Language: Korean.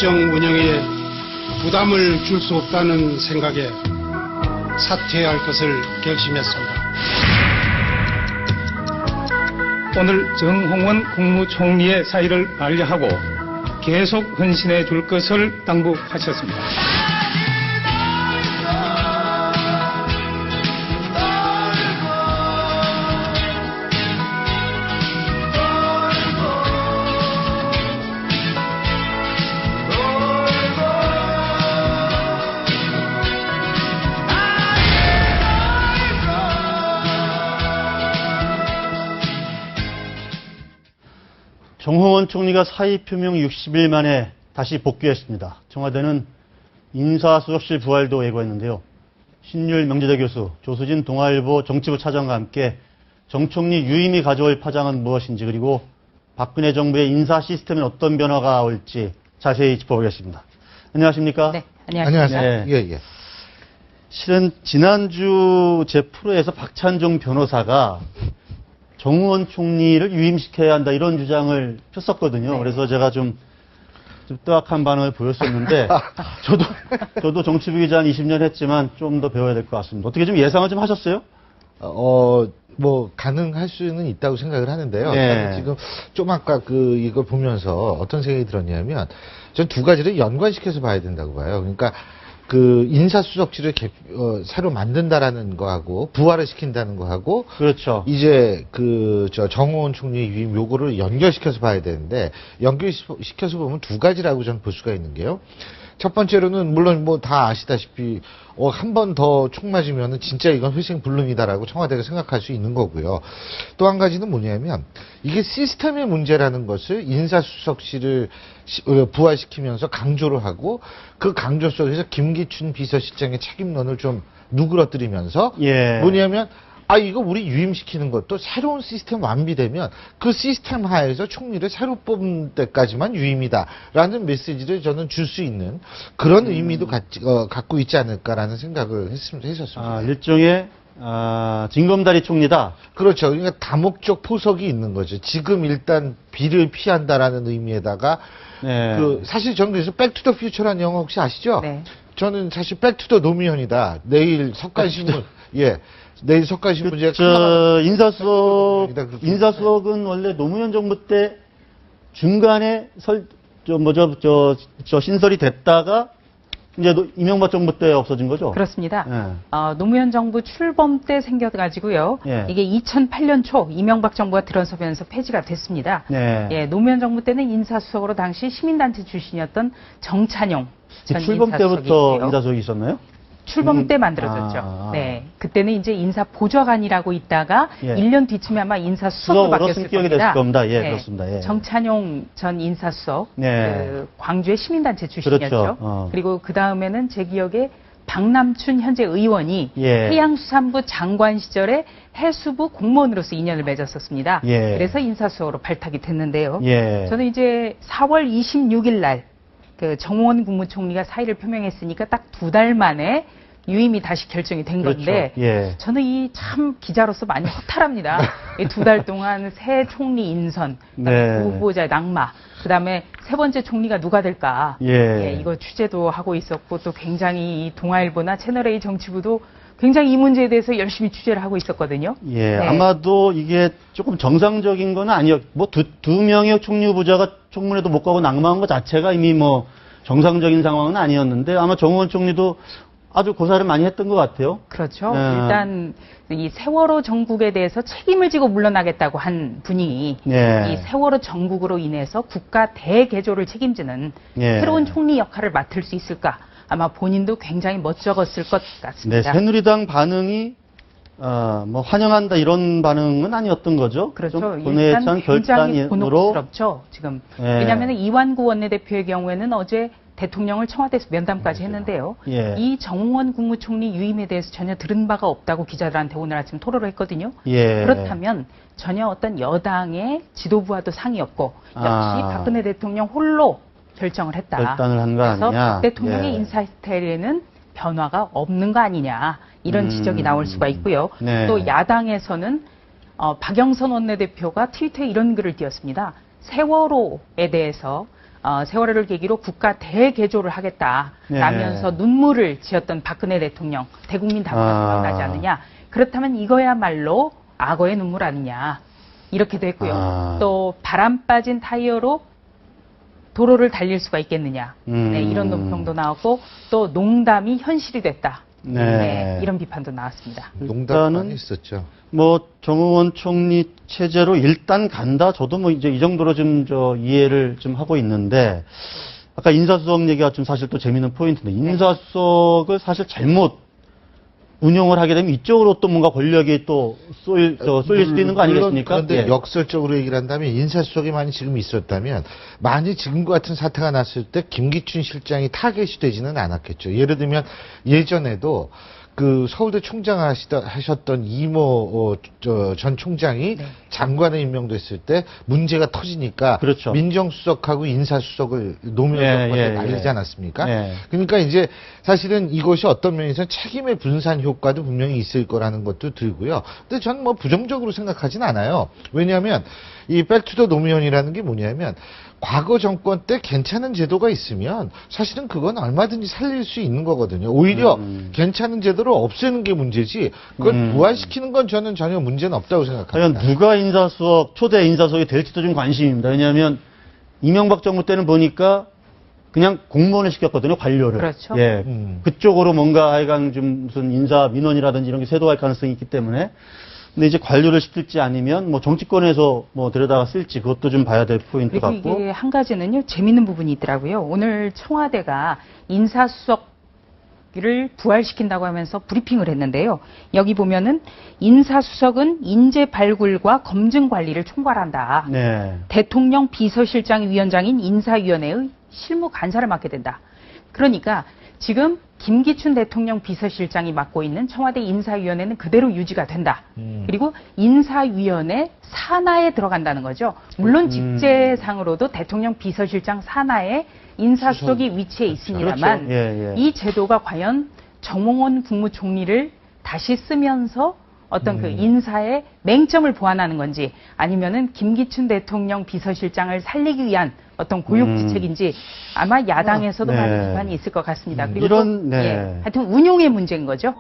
국정 운영에 부담을 줄 수 없다는 생각에 사퇴할 것을 결심했습니다. 오늘 정홍원 국무총리의 사의를 반려하고 계속 헌신해 줄 것을 당부하셨습니다. 정홍원 총리가 사의 표명 60일 만에 다시 복귀했습니다. 청와대는 인사수석실 부활도 예고했는데요. 신율 명지대 교수, 조수진 동아일보 정치부 차장과 함께 정 총리 유임이 가져올 파장은 무엇인지, 그리고 박근혜 정부의 인사 시스템에 어떤 변화가 올지 자세히 짚어보겠습니다. 안녕하십니까? 네, 안녕하세요. 네. 예. 실은 지난주 제 프로에서 박찬종 변호사가 정홍원 총리를 유임시켜야 한다, 이런 주장을 폈었거든요. 네. 그래서 제가 좀 뜨악한 반응을 보였었는데, 저도 정치부 기자 한 20년 했지만 좀 더 배워야 될 것 같습니다. 어떻게 좀 예상을 좀 하셨어요? 뭐 가능할 수는 있다고 생각을 하는데요. 네. 지금 좀 아까 이걸 보면서 어떤 생각이 들었냐면, 전 두 가지를 연관시켜서 봐야 된다고 봐요. 그러니까 인사수석실을 새로 만든다라는 거하고 부활을 시킨다는 거하고, 그렇죠. 이제 정홍원 총리 유임 요거를 연결시켜서 봐야 되는데, 연결시켜서 보면 두 가지라고 저는 볼 수가 있는 게요. 첫 번째로는 물론 뭐 다 아시다시피 한 번 더 총 맞으면은 진짜 이건 회생불능이다라고 청와대가 생각할 수 있는 거고요. 또 한 가지는 뭐냐면, 이게 시스템의 문제라는 것을 인사수석실을 부활시키면서 강조를 하고, 그 강조 속에서 김기춘 비서실장의 책임론을 좀 누그러뜨리면서, 예. 뭐냐면 이거 우리 유임시키는 것도 새로운 시스템 완비되면 그 시스템 하에서 총리를 새로 뽑는 때까지만 유임이다라는 메시지를 저는 줄 수 있는 그런 의미도 갖고 있지 않을까라는 생각을 했었습니다. 일종의 징검다리 총리다. 그렇죠. 그러니까 다목적 포석이 있는 거죠. 지금 일단 비를 피한다라는 의미에다가, 네. 사실 저는 그래서 백투더 퓨처라는 영화 혹시 아시죠? 네. 저는 사실 백투더 노무현이다. 내일 석간신문, 내일 석간신문 인사수석은 원래 노무현 정부 때 중간에 신설이 됐다가 이제 이명박 정부 때 없어진 거죠? 그렇습니다. 예. 노무현 정부 출범 때 생겨가지고요. 예. 이게 2008년 초 이명박 정부가 들어서면서 폐지가 됐습니다. 네. 예, 노무현 정부 때는 인사수석으로 당시 시민단체 출신이었던 정찬용 전 출범 인사수석이 때부터 있고요. 인사수석이 있었나요? 출범 때 만들어졌죠. 네, 그때는 이제 인사보좌관이라고 있다가 예. 1년 뒤쯤에 아마 인사수석으로 수석으로 바뀌었을 승격이 겁니다. 됐을 겁니다. 예, 네. 그렇습니다. 예. 정찬용 전 인사수석, 네. 광주의 시민단체 출신이었죠. 그렇죠. 그리고 그 다음에는 제 기억에 박남춘 현재 의원이 예. 해양수산부 장관 시절에 해수부 공무원으로서 인연을 맺었었습니다. 예. 그래서 인사수석으로 발탁이 됐는데요. 예. 저는 이제 4월 26일 날 정홍원 국무총리가 사의를 표명했으니까 딱 2달 만에 유임이 다시 결정이 된 그렇죠. 건데, 예. 저는 이 참 기자로서 많이 허탈합니다. 이 2달 동안 새 총리 인선, 네. 후보자의 낙마, 그 다음에 세 번째 총리가 누가 될까? 예. 이거 취재도 하고 있었고, 또 굉장히 이 동아일보나 채널A 정치부도 굉장히 이 문제에 대해서 열심히 취재를 하고 있었거든요. 예, 네. 아마도 이게 조금 정상적인 건 아니었, 두 명의 총리 후보자가 청문회도 못 가고 낙마한 것 자체가 이미 정상적인 상황은 아니었는데, 아마 정홍원 총리도 아주 고사를 많이 했던 것 같아요. 그렇죠. 네. 일단 이 세월호 정국에 대해서 책임을 지고 물러나겠다고 한 분이 네. 이 세월호 정국으로 인해서 국가 대개조를 책임지는 네. 새로운 총리 역할을 맡을 수 있을까? 아마 본인도 굉장히 멋쩍었을 것 네, 같습니다. 새누리당 반응이 환영한다 이런 반응은 아니었던 거죠. 그렇죠. 좀 본회에 일단 찬 굉장히 결단으로. 곤혹스럽죠. 지금 네. 왜냐하면 이완구 원내대표의 경우에는 어제 대통령을 청와대에서 면담까지 했는데요. 예. 이 정홍원 국무총리 유임에 대해서 전혀 들은 바가 없다고 기자들한테 오늘 아침 토로를 했거든요. 예. 그렇다면 전혀 어떤 여당의 지도부와도 상의 없고 역시 박근혜 대통령 홀로 결정을 했다. 결단을 한 거 아니냐. 그래서 대통령의 예. 인사 스타일에는 변화가 없는 거 아니냐. 이런 지적이 나올 수가 있고요. 네. 또 야당에서는 박영선 원내대표가 트위터에 이런 글을 띄웠습니다. 세월호에 대해서 세월호를 계기로 국가 대개조를 하겠다라면서 눈물을 지었던 박근혜 대통령, 대국민 담화가 생각나지 않느냐. 그렇다면 이거야말로 악어의 눈물 아니냐. 이렇게도 했고요. 또 바람 빠진 타이어로 도로를 달릴 수가 있겠느냐. 네, 이런 논평도 나왔고 또 농담이 현실이 됐다. 네, 이런 비판도 나왔습니다. 농담 많이 있었죠. 뭐 정홍원 총리 체제로 일단 간다. 저도 뭐 이제 이 정도로 좀 이해를 좀 하고 있는데 아까 인사수석 얘기가 좀 사실 또 재미있는 포인트인데 인사수석을 사실 잘못 운영을 하게 되면 이쪽으로 또 뭔가 권력이 또 쏠릴 수도 있는 거 아니겠습니까? 그런데 역설적으로 얘기를 한다면 인사수석이 만약 지금 있었다면 만약 지금과 같은 사태가 났을 때 김기춘 실장이 타겟이 되지는 않았겠죠. 예를 들면 예전에도 그 서울대 총장 하셨던 이모 전 총장이 장관에 임명됐을 때 문제가 터지니까 그렇죠. 민정수석하고 인사수석을 노무현 정권에 날리지 않았습니까? 그러니까 이제 사실은 이것이 어떤 면에서 책임의 분산 효과도 분명히 있을 거라는 것도 들고요. 근데 저는 뭐 부정적으로 생각하진 않아요. 왜냐하면 이 백투더 노무현이라는 게 뭐냐면 과거 정권 때 괜찮은 제도가 있으면 사실은 그건 얼마든지 살릴 수 있는 거거든요. 오히려 괜찮은 제도를 없애는 게 문제지 그걸 부활시키는 건 저는 전혀 문제는 없다고 생각합니다. 과연 누가 초대 인사수석이 될지도 좀 관심입니다. 왜냐하면 이명박 정부 때는 보니까 그냥 공무원을 시켰거든요, 관료를. 그렇죠. 예. 그쪽으로 뭔가 하여간 좀 무슨 인사 민원이라든지 이런 게 쇄도할 가능성이 있기 때문에. 근데 이제 관료를 시킬지 아니면 뭐 정치권에서 뭐 데려다가 쓸지 그것도 좀 봐야 될 포인트 그리고 같고. 이게 한 가지는요, 재밌는 부분이 있더라고요. 오늘 청와대가 인사수석을 부활시킨다고 하면서 브리핑을 했는데요. 여기 보면은 인사수석은 인재 발굴과 검증 관리를 총괄한다. 네. 대통령 비서실장 위원장인 인사위원회의 실무 간사를 맡게 된다. 그러니까 지금 김기춘 대통령 비서실장이 맡고 있는 청와대 인사위원회는 그대로 유지가 된다. 그리고 인사위원회 산하에 들어간다는 거죠. 물론 직제상으로도 대통령 비서실장 산하에 인사수석이 위치해 있습니다만 그렇죠. 이 제도가 과연 정홍원 국무총리를 다시 쓰면서 어떤 그 인사의 맹점을 보완하는 건지 아니면은 김기춘 대통령 비서실장을 살리기 위한 어떤 고육지책인지 아마 야당에서도 많은 비판이 있을 것 같습니다. 그리고 또, 하여튼 운용의 문제인 거죠.